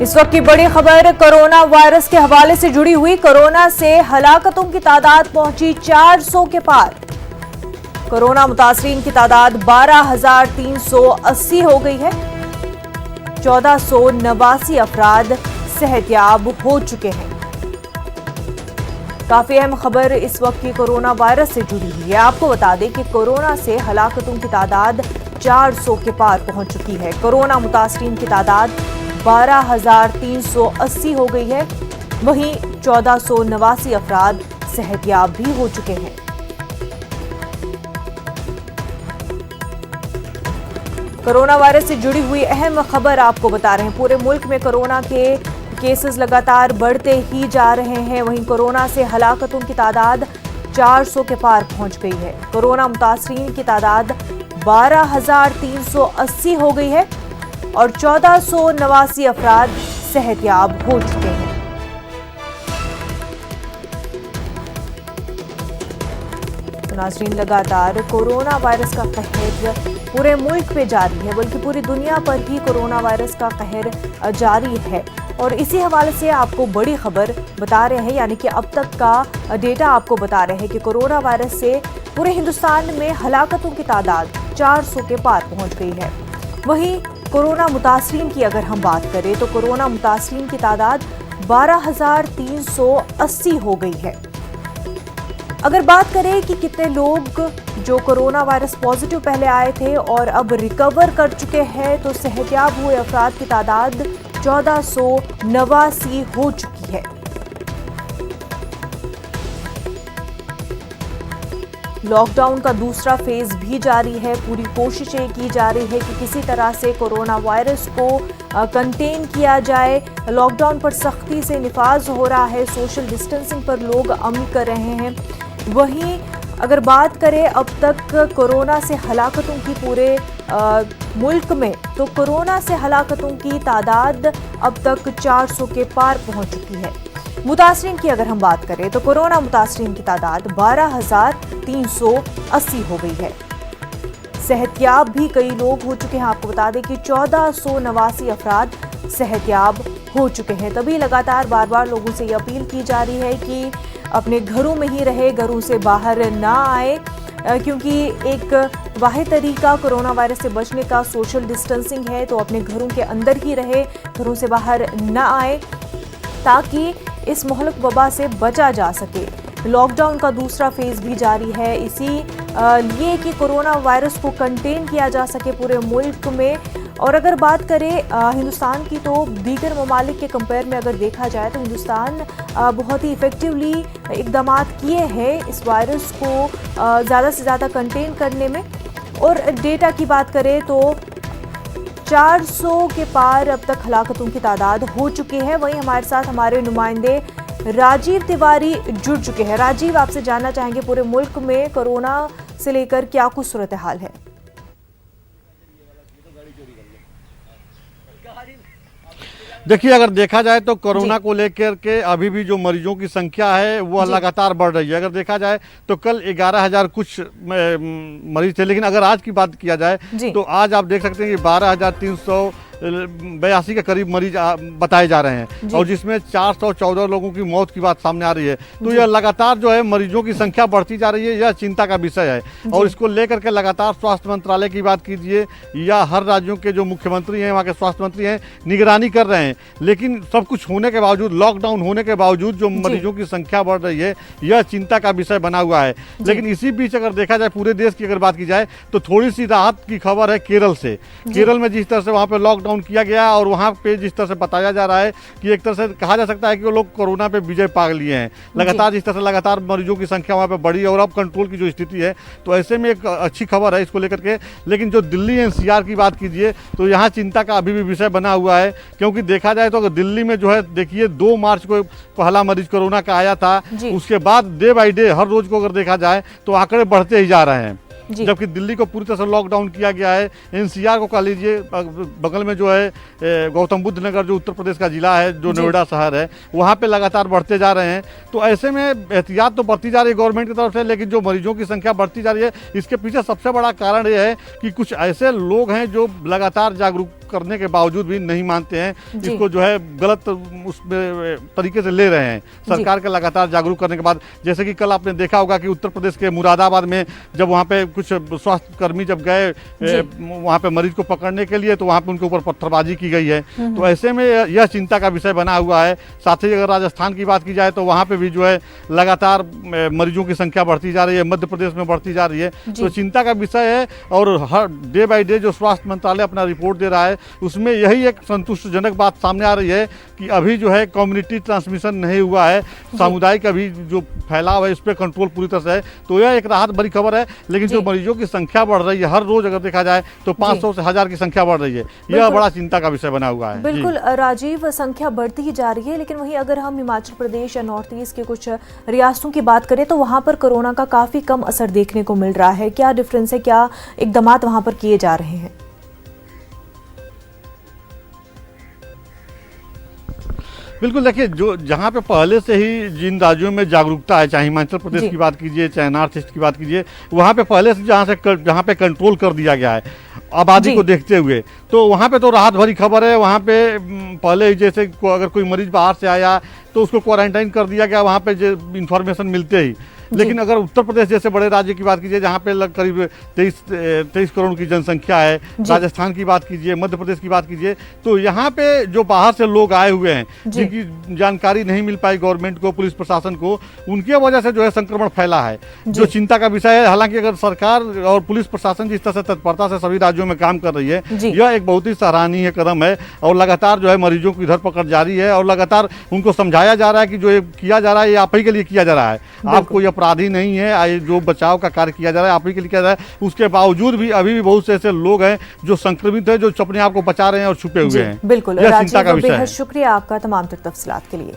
इस वक्त की बड़ी खबर कोरोना वायरस के हवाले से जुड़ी हुई। कोरोना से हलाकतों की तादाद पहुंची 400 के पार। कोरोना मुतासरीन की तादाद 12,380 हो गई है। 1489 अफराद सेहतयाब हो चुके हैं। काफी अहम खबर इस वक्त की कोरोना वायरस से जुड़ी हुई है। आपको बता दें कि कोरोना से हलाकतों की तादाद 400 के पार पहुंच चुकी है। कोरोना मुतासरीन की तादाद 12,380 हो गई है। वहीं 1489 अफराद सेहतयाब भी हो चुके हैं। कोरोना वायरस से जुड़ी हुई अहम खबर आपको बता रहे हैं। पूरे मुल्क में कोरोना के केसेस लगातार बढ़ते ही जा रहे हैं। वहीं कोरोना से हलाकतों की तादाद 400 के पार पहुंच गई है। कोरोना मुतासरीन की तादाद 12,380 हो गई है और 1489 अफराद सेहतयाब हो चुके हैं। तो नाज़रीन, लगातार कोरोना वायरस का कहर पूरे मुल्क पे जारी है, बल्कि पूरी दुनिया पर ही कोरोना वायरस का कहर जारी है। और इसी हवाले से आपको बड़ी खबर बता रहे हैं, यानी कि अब तक का डेटा आपको बता रहे हैं कि कोरोना वायरस से पूरे हिंदुस्तान में हलाकतों की तादाद 400 के पार पहुंच गई है। वहीं कोरोना मुतासरीन की अगर हम बात करें तो कोरोना मुतासरीन की तादाद 12,380 हो गई है। अगर बात करें कि कितने लोग जो कोरोना वायरस पॉजिटिव पहले आए थे और अब रिकवर कर चुके हैं, तो सेहतयाब हुए अफराद की तादाद 1489 हो चुकी है। लॉकडाउन का दूसरा फेज भी जारी है। पूरी कोशिशें की जा रही है कि किसी तरह से कोरोना वायरस को कंटेन किया जाए। लॉकडाउन पर सख्ती से निफाज हो रहा है। सोशल डिस्टेंसिंग पर लोग अमल कर रहे हैं। वहीं अगर बात करें अब तक कोरोना से हलाकतों की पूरे मुल्क में, तो कोरोना से हलाकतों की तादाद अब तक 400 के पार पहुंच चुकी है। मुतासरीन की अगर हम बात करें तो कोरोना मुतासरीन की तादाद 12,380 हो गई है। सेहतयाब भी कई लोग हो चुके हैं। आपको बता दें कि 1489 अफराद सेहतयाब हो चुके हैं। तभी लगातार बार बार लोगों से ये अपील की जा रही है कि अपने घरों में ही रहे, घरों से बाहर ना आए, क्योंकि एक वाहिद तरीका कोरोना वायरस से बचने का सोशल डिस्टेंसिंग है। तो अपने घरों के अंदर ही रहे, घरों से बाहर ना आए, ताकि इस मोहलक वबा से बचा जा सके। लॉकडाउन का दूसरा फेज भी जारी है, इसी लिए कि कोरोना वायरस को कंटेन किया जा सके पूरे मुल्क में। और अगर बात करें हिंदुस्तान की, तो दीगर ममालिक के कंपेयर में अगर देखा जाए तो हिंदुस्तान बहुत ही इफ़ेक्टिवली इक़दाम किए हैं इस वायरस को ज़्यादा से ज़्यादा कंटेन करने में। और डेटा की बात करें तो 400 के पार अब तक हलाकतों की तादाद हो चुकी है। वहीं हमारे साथ हमारे नुमाइंदे राजीव तिवारी जुड़ चुके हैं। राजीव, आपसे जानना चाहेंगे पूरे मुल्क में कोरोना से लेकर क्या कुछ सूरत हाल है? देखिए, अगर देखा जाए तो कोरोना को लेकर के अभी भी जो मरीजों की संख्या है वो लगातार बढ़ रही है। अगर देखा जाए तो कल 11,000 कुछ मरीज थे, लेकिन अगर आज की बात किया जाए तो आज आप देख सकते हैं कि 12,382 के करीब मरीज बताए जा रहे हैं, और जिसमें 414 लोगों की मौत की बात सामने आ रही है। तो यह लगातार जो है मरीजों की संख्या बढ़ती जा रही है, यह चिंता का विषय है। और इसको लेकर के लगातार स्वास्थ्य मंत्रालय की बात कीजिए या हर राज्यों के जो मुख्यमंत्री हैं, वहाँ के स्वास्थ्य मंत्री हैं, निगरानी कर रहे हैं। लेकिन सब कुछ होने के बावजूद, लॉकडाउन होने के बावजूद जो मरीजों की संख्या बढ़ रही है, यह चिंता का विषय बना हुआ है। लेकिन इसी बीच अगर देखा जाए पूरे देश की अगर बात की जाए तो थोड़ी सी राहत की खबर है केरल से। केरल में जिस तरह से वहाँ पे लॉकडाउन किया गया और वहाँ पे जिस तरह से बताया जा रहा है कि एक तरह से कहा जा सकता है कि वो लोग कोरोना पे विजय पा लिए हैं। लगातार जिस तरह से लगातार मरीजों की संख्या वहाँ पे बढ़ी और अब कंट्रोल की जो स्थिति है, तो ऐसे में एक अच्छी खबर है इसको लेकर के। लेकिन जो दिल्ली एनसीआर की बात कीजिए तो यहाँ चिंता का अभी भी विषय बना हुआ है, क्योंकि देखा जाए तो अगर दिल्ली में जो है, देखिए 2 मार्च को पहला मरीज कोरोना का आया था, उसके बाद डे बाई डे हर रोज को अगर देखा जाए तो आंकड़े बढ़ते ही जा रहे हैं। जबकि दिल्ली को पूरी तरह से लॉकडाउन किया गया है। एनसीआर को कह लीजिए, बगल में जो है गौतम बुद्ध नगर जो उत्तर प्रदेश का जिला है, जो नोएडा शहर है, वहाँ पे लगातार बढ़ते जा रहे हैं। तो ऐसे में एहतियात तो बढ़ती जा रही है गवर्नमेंट की तरफ से, लेकिन जो मरीजों की संख्या बढ़ती जा रही है, इसके पीछे सबसे बड़ा कारण ये है कि कुछ ऐसे लोग हैं जो लगातार जागरूक करने के बावजूद भी नहीं मानते हैं, जी। इसको जो है गलत उसमें तरीके से ले रहे हैं। सरकार के लगातार जागरूक करने के बाद, जैसे कि कल आपने देखा होगा कि उत्तर प्रदेश के मुरादाबाद में जब वहाँ पे कुछ स्वास्थ्य कर्मी जब गए वहाँ पे मरीज को पकड़ने के लिए, तो वहाँ पे उनके ऊपर पत्थरबाजी की गई है। तो ऐसे में यह चिंता का विषय बना हुआ है। साथ ही अगर राजस्थान की बात की जाए तो वहाँ पे भी जो है लगातार मरीजों की संख्या बढ़ती जा रही है, मध्य प्रदेश में बढ़ती जा रही है। तो चिंता का विषय है, और हर डे बाय डे जो स्वास्थ्य मंत्रालय अपना रिपोर्ट दे रहा है उसमें यही एक संतुष्टिजनक बात सामने आ रही है कि अभी जो है कम्युनिटी ट्रांसमिशन नहीं हुआ है, सामुदायिक अभी जो फैलाव है इस पर कंट्रोल पूरी तरह से है। तो यह एक राहत बड़ी खबर है। लेकिन जो मरीजों की संख्या बढ़ रही है, हर रोज अगर देखा जाए तो 500 से 1000 की संख्या बढ़ रही है, यह बड़ा चिंता का विषय बना हुआ है। बिल्कुल राजीव, संख्या बढ़ती ही जा रही है, लेकिन वहीं अगर हम हिमाचल प्रदेश या नॉर्थ ईस्ट के कुछ रियासतों की बात करें तो वहां पर कोरोना का काफी कम असर देखने को मिल रहा है। क्या डिफरेंस है, क्या इकदाम वहां पर किए जा रहे हैं? बिल्कुल, देखिए जो जहाँ पे पहले से ही जिन राज्यों में जागरूकता है, चाहे हिमाचल प्रदेश की बात कीजिए, चाहे नॉर्थ ईस्ट की बात कीजिए, वहाँ पे पहले से जहाँ पे कंट्रोल कर दिया गया है आबादी को देखते हुए, तो वहाँ पे तो राहत भरी खबर है। वहाँ पे पहले ही जैसे अगर कोई मरीज बाहर से आया तो उसको क्वारंटाइन कर दिया गया वहाँ पे इंफॉर्मेशन मिलते ही। लेकिन अगर उत्तर प्रदेश जैसे बड़े राज्य की बात कीजिए जहाँ पे करीब 23 करोड़ की जनसंख्या है, राजस्थान की बात कीजिए, मध्य प्रदेश की बात कीजिए, तो यहाँ पे जो बाहर से लोग आए हुए हैं जिनकी जानकारी नहीं मिल पाई गवर्नमेंट को, पुलिस प्रशासन को, उनकी वजह से जो है संक्रमण फैला है, जो चिंता का विषय है। हालांकि अगर सरकार और पुलिस प्रशासन जिस तरह से तत्परता से सभी राज्यों में काम कर रही है, यह एक बहुत ही सराहनीय कदम है। और लगातार जो है मरीजों की धरपकड़ जारी है, और लगातार उनको समझाया जा रहा है कि जो ये किया जा रहा है ये आप ही के लिए किया जा रहा है, आप कोई अपराधी नहीं है, जो बचाव का कार्य किया जा रहा है आप ही के लिए किया जा रहा है। उसके बावजूद भी अभी भी बहुत से ऐसे लोग हैं जो संक्रमित हैं, जो अपने आप को बचा रहे हैं और छुपे हुए हैं। बिल्कुल, यह चिंता का विषय है। बेहद शुक्रिया आपका तमाम तफसीलात के लिए।